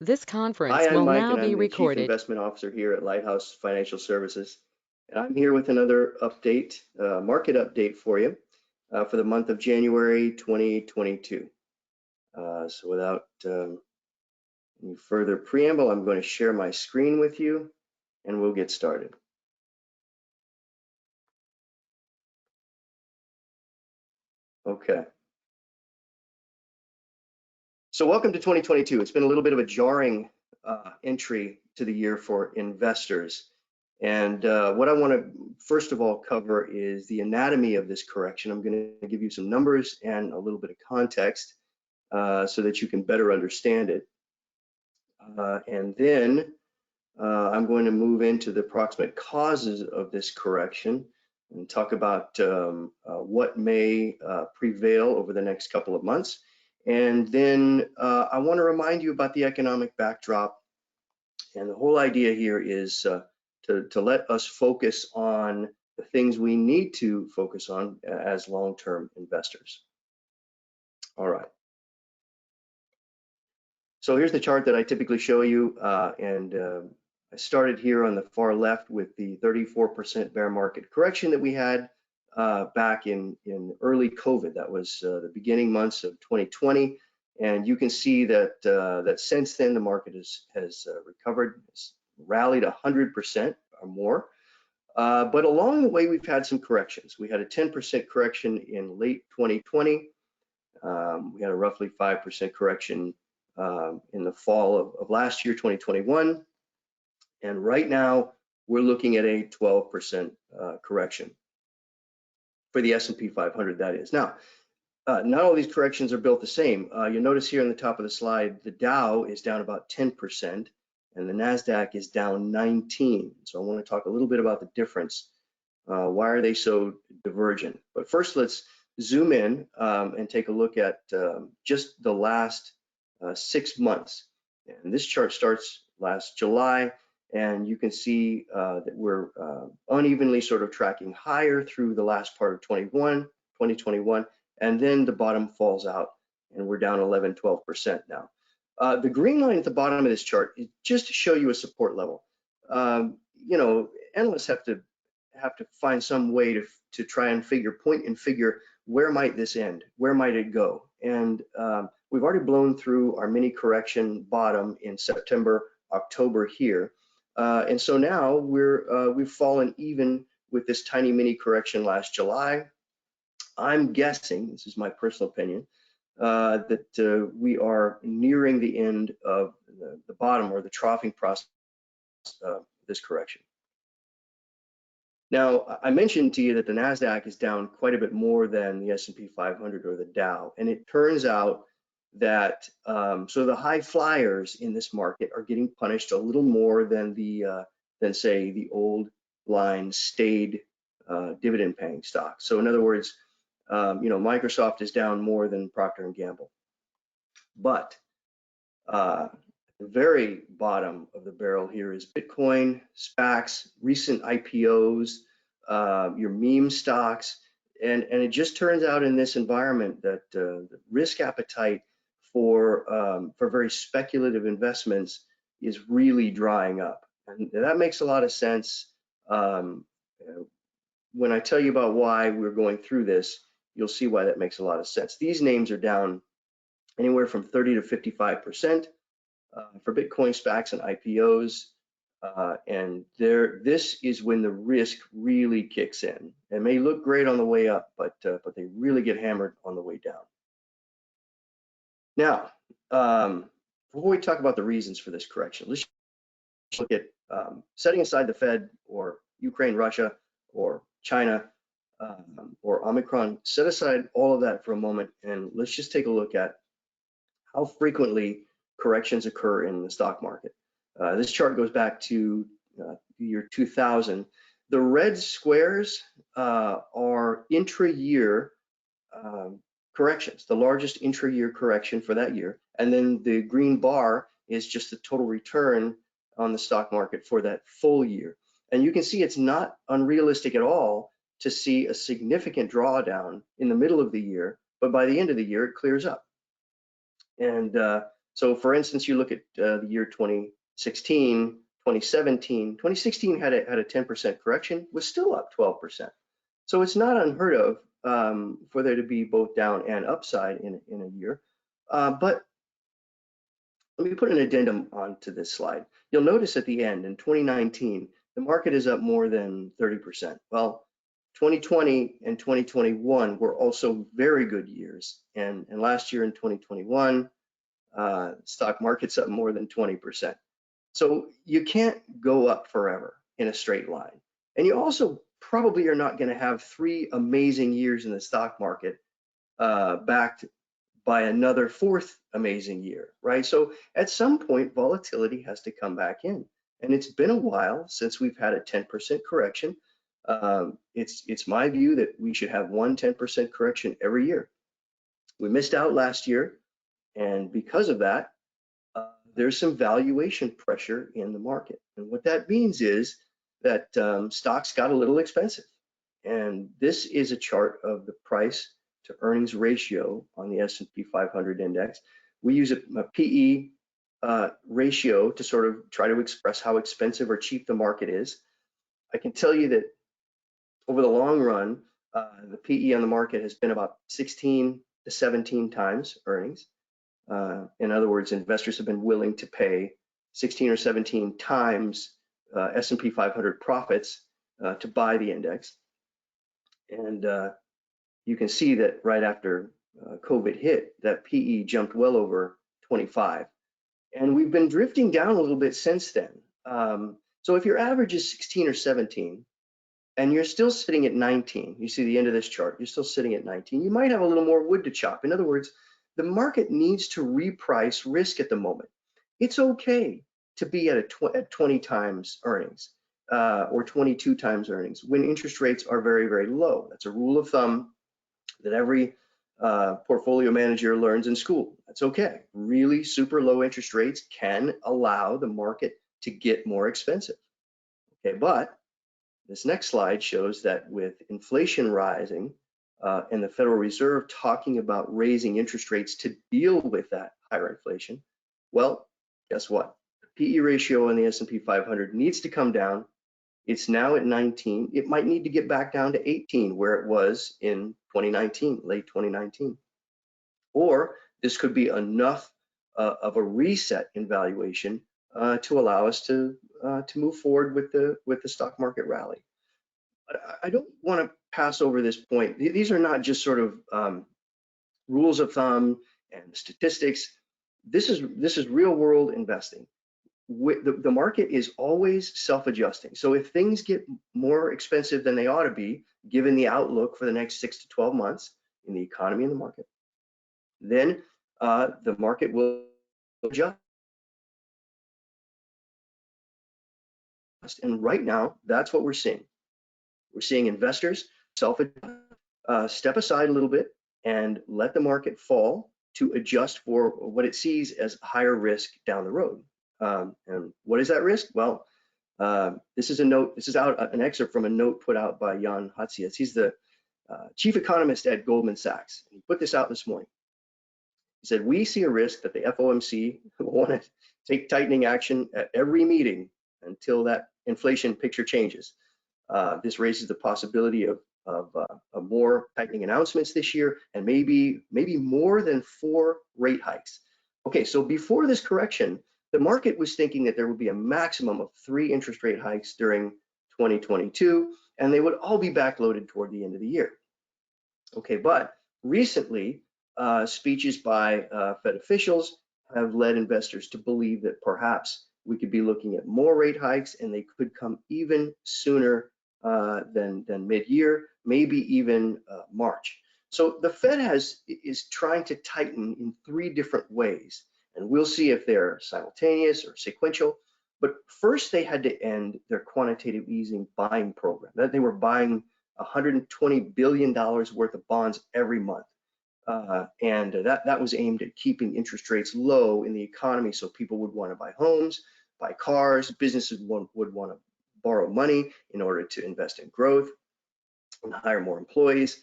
This Hi, conference I'm will Mike, now and be I'm the Chief recorded. Investment Officer here at Lighthouse Financial Services. And I'm here with another update, market update for you for the month of January 2022. So without any further preamble, I'm going to share my screen with you and we'll get started. Okay. So welcome to 2022. It's been a little bit of a jarring entry to the year for investors. And what I want to first of all cover is the anatomy of this correction. I'm going to give you some numbers and a little bit of context so that you can better understand it. And then I'm going to move into the approximate causes of this correction and talk about what may prevail over the next couple of months. And then I want to remind you about the economic backdrop. And the whole idea here is to let us focus on the things we need to focus on as long-term investors. All right. So here's the chart that I typically show you, I started here on the far left with the 34% bear market correction that we had back in early COVID. That was the beginning months of 2020, and you can see that that since then the market has recovered, has rallied 100% or more. But along the way, we've had some corrections. We had a 10% correction in late 2020. We had a roughly 5% correction in the fall of last year, 2021. And right now, we're looking at a 12% correction for the S&P 500, that is. Now, not all these corrections are built the same. You'll notice here on the top of the slide, the Dow is down about 10%, and the NASDAQ is down 19. So I want to talk a little bit about the difference. Why are they so divergent? But first, let's zoom in and take a look at just the last 6 months. And this chart starts last July, and you can see that we're unevenly sort of tracking higher through the last part of 2021, and then the bottom falls out, and we're down 11, 12% now. The green line at the bottom of this chart is just to show you a support level. You know, analysts have to find some way to try and point and figure where might this end, where might it go, and we've already blown through our mini correction bottom in September, October here, and so now we've fallen even with this tiny mini correction last July. I'm guessing, this is my personal opinion, that we are nearing the end of the bottom or the troughing process of this correction. Now, I mentioned to you that the NASDAQ is down quite a bit more than the S&P 500 or the Dow, and it turns out that so the high flyers in this market are getting punished a little more than say the old line staid dividend paying stocks. So in other words, you know, Microsoft is down more than Procter & Gamble. But the very bottom of the barrel here is Bitcoin, SPACs, recent IPOs, your meme stocks, and it just turns out in this environment that the risk appetite for very speculative investments is really drying up, and that makes a lot of sense. When I tell you about why we're going through this, you'll see why that makes a lot of sense. These names are down anywhere from 30 to 55% for Bitcoin, SPACs, and IPOs. And this is when the risk really kicks in. It may look great on the way up, but they really get hammered on the way down. Now, before we talk about the reasons for this correction, let's look at setting aside the Fed or Ukraine, Russia, or China, or Omicron. Set aside all of that for a moment, and let's just take a look at how frequently corrections occur in the stock market. This chart goes back to the year 2000. The red squares are intra-year corrections, the largest intra-year correction for that year. And then the green bar is just the total return on the stock market for that full year. And you can see it's not unrealistic at all to see a significant drawdown in the middle of the year, but by the end of the year, it clears up. And So for instance, you look at the year 2016, 2017, 2016 had a 10% correction, was still up 12%. So it's not unheard of for there to be both down and upside in a year. But let me put an addendum onto this slide. You'll notice at the end in 2019, the market is up more than 30%. Well, 2020 and 2021 were also very good years. And last year in 2021, stock market's up more than 20%. So you can't go up forever in a straight line. And you also probably are not going to have 3 amazing years in the stock market backed by another 4th amazing year, right? So at some point, volatility has to come back in. And it's been a while since we've had a 10% correction. It's my view that we should have 10% correction every year. We missed out last year, and because of that, there's some valuation pressure in the market. And what that means is that stocks got a little expensive. And this is a chart of the price to earnings ratio on the S&P 500 index. We use a PE ratio to sort of try to express how expensive or cheap the market is. I can tell you that over the long run, the PE on the market has been about 16 to 17 times earnings. In other words, investors have been willing to pay 16 or 17 times S&P 500 profits to buy the index. And you can see that right after COVID hit, that PE jumped well over 25. And we've been drifting down a little bit since then. So if your average is 16 or 17, and you're still sitting at 19, you see the end of this chart, you're still sitting at 19, you might have a little more wood to chop. In other words, the market needs to reprice risk at the moment. It's okay to be at 20 times earnings or 22 times earnings when interest rates are very, very low. That's a rule of thumb that every portfolio manager learns in school. That's okay. Really super low interest rates can allow the market to get more expensive. Okay, but this next slide shows that with inflation rising and the Federal Reserve talking about raising interest rates to deal with that higher inflation, well, guess what? The PE ratio on the S&P 500 needs to come down. It's now at 19. It might need to get back down to 18 where it was in 2019, late 2019. Or this could be enough of a reset in valuation to allow us to move forward with the stock market rally. But I don't want to pass over this point. These are not just sort of rules of thumb and statistics. This is real world investing. The market is always self-adjusting. So if things get more expensive than they ought to be, given the outlook for the next 6 to 12 months in the economy and the market, then the market will adjust. And right now, that's what we're seeing. We're seeing investors step aside a little bit and let the market fall to adjust for what it sees as higher risk down the road. And what is that risk? Well, this is an excerpt from a note put out by Jan Hatzius. He's the chief economist at Goldman Sachs. He put this out this morning. He said, we see a risk that the FOMC will want to take tightening action at every meeting until that inflation picture changes. This raises the possibility of more tightening announcements this year and maybe more than 4 rate hikes. Okay, so before this correction, the market was thinking that there would be a maximum of 3 interest rate hikes during 2022, and they would all be backloaded toward the end of the year. Okay, but recently, speeches by Fed officials have led investors to believe that perhaps we could be looking at more rate hikes, and they could come even sooner than mid-year, maybe even March. So the Fed is trying to tighten in 3 different ways, and we'll see if they're simultaneous or sequential. But first, they had to end their quantitative easing buying program. That they were buying $120 billion worth of bonds every month. And that was aimed at keeping interest rates low in the economy so people would want to buy homes, buy cars, businesses would want to borrow money in order to invest in growth and hire more employees.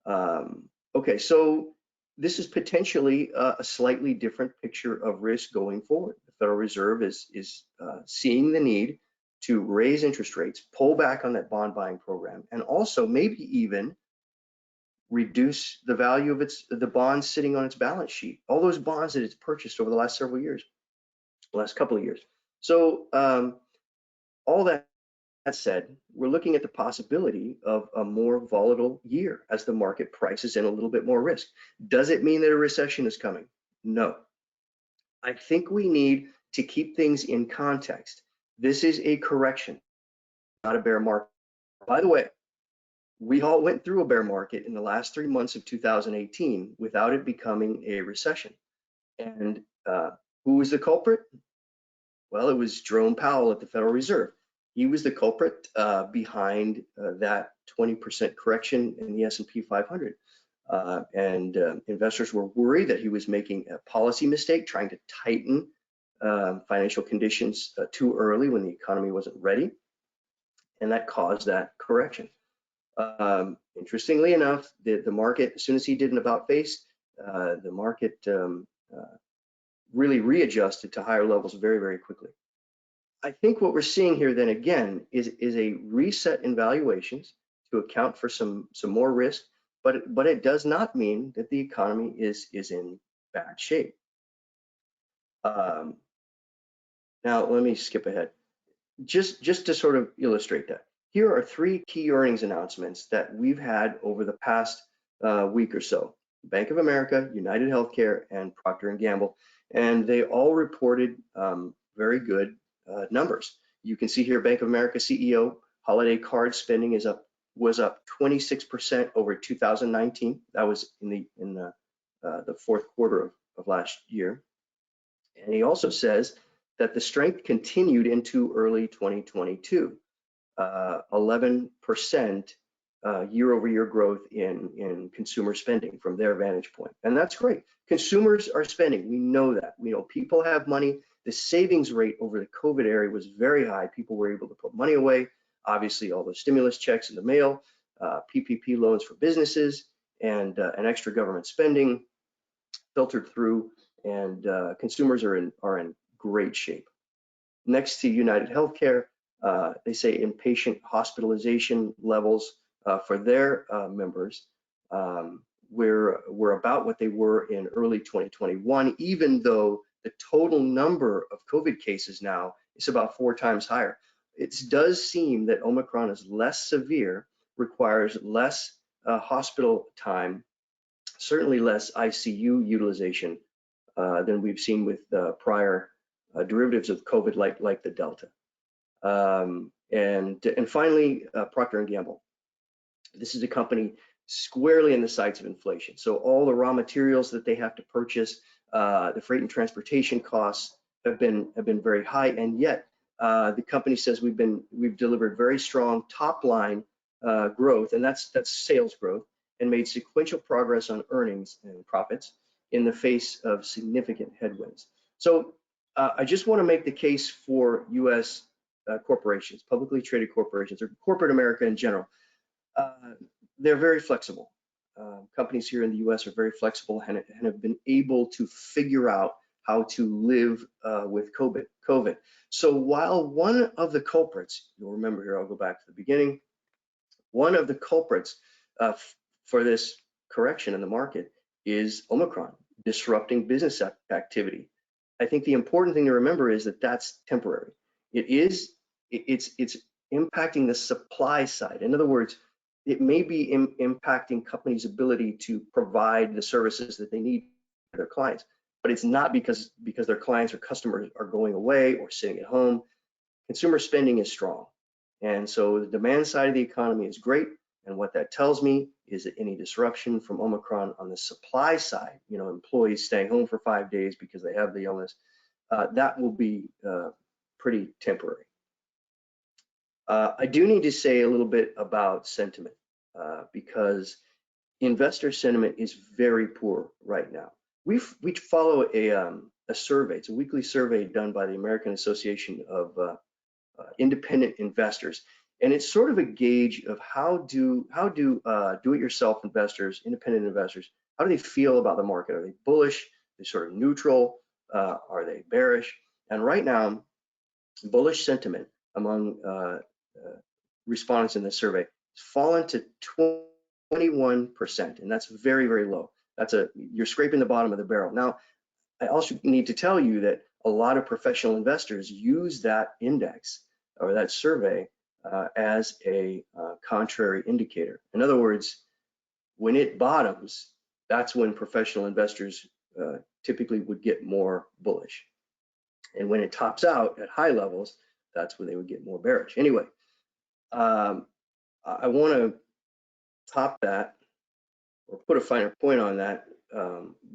Okay, so this is potentially a slightly different picture of risk going forward. The Federal Reserve is seeing the need to raise interest rates, pull back on that bond buying program, and also maybe even reduce the value of the bonds sitting on its balance sheet, all those bonds that it's purchased over the last several years, the last couple of years. So all that said, we're looking at the possibility of a more volatile year as the market prices in a little bit more risk. Does it mean that a recession is coming? No. I think we need to keep things in context. This is a correction, not a bear market. By the way, we all went through a bear market in the last 3 months of 2018 without it becoming a recession. And who was the culprit? Well, it was Jerome Powell at the Federal Reserve. He was the culprit behind that 20% correction in the S&P 500. Investors were worried that he was making a policy mistake, trying to tighten financial conditions too early when the economy wasn't ready. And that caused that correction. Interestingly enough, the market, as soon as he did an about face, the market really readjusted to higher levels very, very quickly. I think what we're seeing here then again is a reset in valuations to account for some more risk, but it does not mean that the economy is in bad shape. Now let me skip ahead. Just to sort of illustrate that, here are 3 key earnings announcements that we've had over the past week or so: Bank of America, United Healthcare, and Procter & Gamble, and they all reported very good numbers. You can see here, Bank of America CEO, holiday card spending was up 26% over 2019. That was in the fourth quarter of last year. And he also says that the strength continued into early 2022, 11% year-over-year growth in consumer spending from their vantage point. And that's great. Consumers are spending. We know that. We know people have money. The savings rate over the COVID era was very high. People were able to put money away. Obviously, all the stimulus checks in the mail, PPP loans for businesses, and extra government spending filtered through, and consumers are in great shape. Next to United Healthcare, they say inpatient hospitalization levels for their members were about what they were in early 2021, even though the total number of COVID cases now is about 4 times higher. It does seem that Omicron is less severe, requires less hospital time, certainly less ICU utilization than we've seen with prior derivatives of COVID, like the Delta. And finally, Procter & Gamble. This is a company squarely in the sights of inflation. So all the raw materials that they have to purchase, the freight and transportation costs have been very high, and yet the company says we've delivered very strong top line growth, and that's sales growth, and made sequential progress on earnings and profits in the face of significant headwinds. So I just want to make the case for U.S. Corporations, publicly traded corporations, or corporate America in general. They're very flexible. Companies here in the U.S. are very flexible and have been able to figure out how to live with COVID. So while one of the culprits, you'll remember here, I'll go back to the beginning, one of the culprits for this correction in the market is Omicron, disrupting business activity. I think the important thing to remember is that that's temporary. It's impacting the supply side. In other words, it may be impacting companies' ability to provide the services that they need for their clients, but it's not because their clients or customers are going away or sitting at home. Consumer spending is strong, and so the demand side of the economy is great. And what that tells me is that any disruption from Omicron on the supply side, employees staying home for 5 days because they have the illness, that will be pretty temporary. I do need to say a little bit about sentiment because investor sentiment is very poor right now. We follow a survey. It's a weekly survey done by the American Association of Independent Investors, and it's sort of a gauge of how do do-it-yourself investors, independent investors, how do they feel about the market? Are they bullish? Are they sort of neutral? Are they bearish? And right now, bullish sentiment among respondents in this survey has fallen to 21%, and that's very, very low. You're scraping the bottom of the barrel. Now, I also need to tell you that a lot of professional investors use that index or that survey as a contrary indicator. In other words, when it bottoms, that's when professional investors typically would get more bullish. And when it tops out at high levels, that's when they would get more bearish. Anyway, I want to top that or put a finer point on that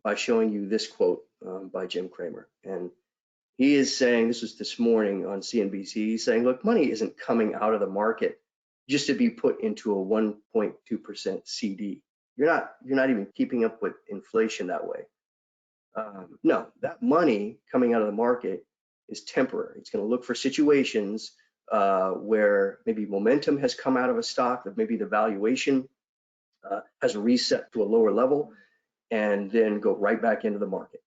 by showing you this quote by Jim Cramer. And he is saying, this was this morning on CNBC, he's saying, look, money isn't coming out of the market just to be put into a 1.2% CD. You're not even keeping up with inflation that way. No, that money coming out of the market is temporary. It's going to look for situations where maybe momentum has come out of a stock, that maybe the valuation has reset to a lower level, and then go right back into the market.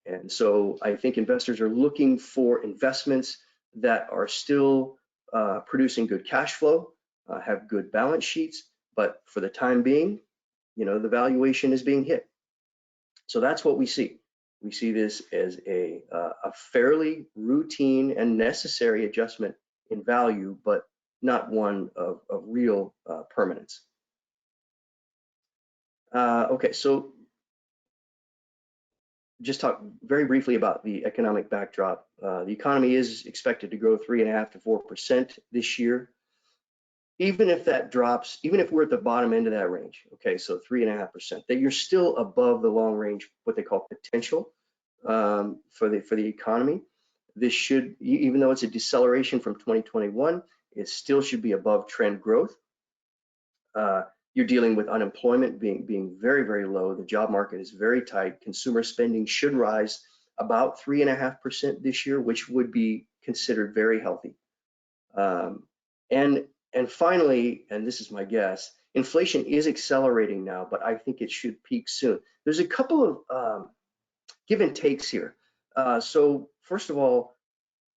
And so I think investors are looking for investments that are still producing good cash flow, have good balance sheets, but for the time being, the valuation is being hit. So that's what we see. We see this as a fairly routine and necessary adjustment in value, but not one of real permanence. Okay, so just talk very briefly about the economic backdrop. The economy is expected to grow 3.5% to 4% this year. Even if that drops, even if we're at the bottom end of that range, okay, so 3.5%, that you're still above the long range, what they call potential for the economy. This should, even though it's a deceleration from 2021, it still should be above trend growth. You're dealing with unemployment being very, very low. The job market is very tight. Consumer spending should rise about 3.5% this year, which would be considered very healthy. And finally, and this is my guess, inflation is accelerating now, but I think it should peak soon. There's a couple of give and takes here. So first of all,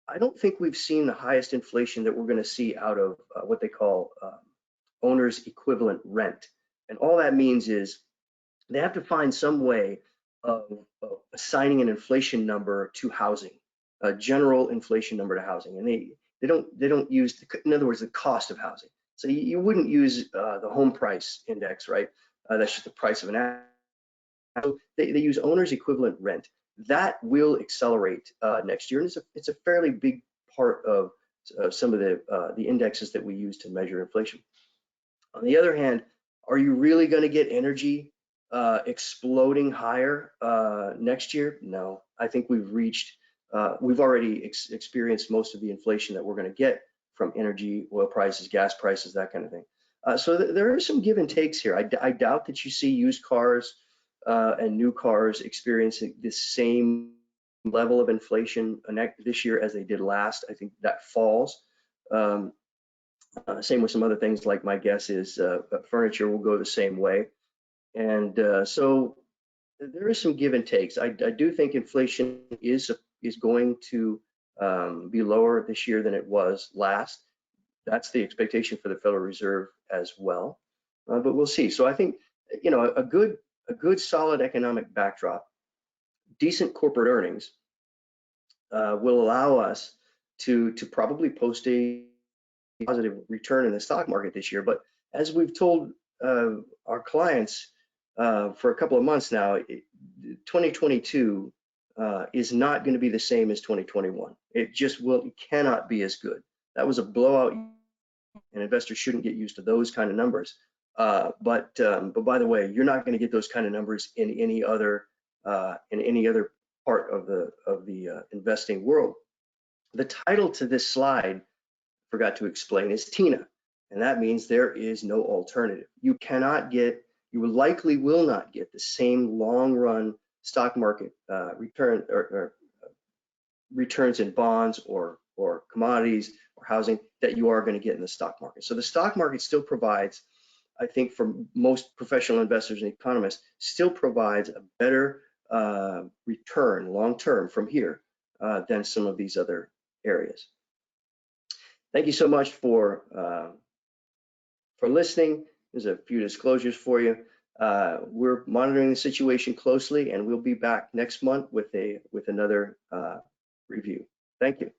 I don't think we've seen the highest inflation that we're going to see out of what they call owner's equivalent rent. And all that means is they have to find some way of assigning an inflation number to housing, a general inflation number to housing. And they don't use, in other words, the cost of housing. So you wouldn't use the home price index, right? That's just the price of an asset. So they use owner's equivalent rent. That will accelerate next year, and it's a fairly big part of some of the indexes that we use to measure inflation. On the other hand, are you really going to get energy exploding higher next year? No, I think we've already experienced most of the inflation that we're going to get from energy, oil prices, gas prices, that kind of thing. So there are some give and takes here. I doubt that you see used cars and new cars experiencing the same level of inflation this year as they did last. I think that falls. Same with some other things, like my guess is furniture will go the same way. And so there is some give and takes. I do think inflation is going to be lower this year than it was last. That's the expectation for the Federal Reserve as well. But we'll see. So I think, a good solid economic backdrop, decent corporate earnings will allow us to probably post a positive return in the stock market this year. But as we've told our clients for a couple of months now, 2022 is not going to be the same as 2021. It cannot be as good. That was a blowout, and investors shouldn't get used to those kind of numbers. But by the way, you're not going to get those kind of numbers in any other part of the investing world. The title to this slide, forgot to explain, is TINA, and that means there is no alternative. You likely will not get the same long-run stock market return or returns in bonds or commodities or housing that you are going to get in the stock market. So the stock market still provides I think for most professional investors and economists, still provides a better return long-term from here than some of these other areas. Thank you so much for listening. There's a few disclosures for you. We're monitoring the situation closely, and we'll be back next month with another review. Thank you.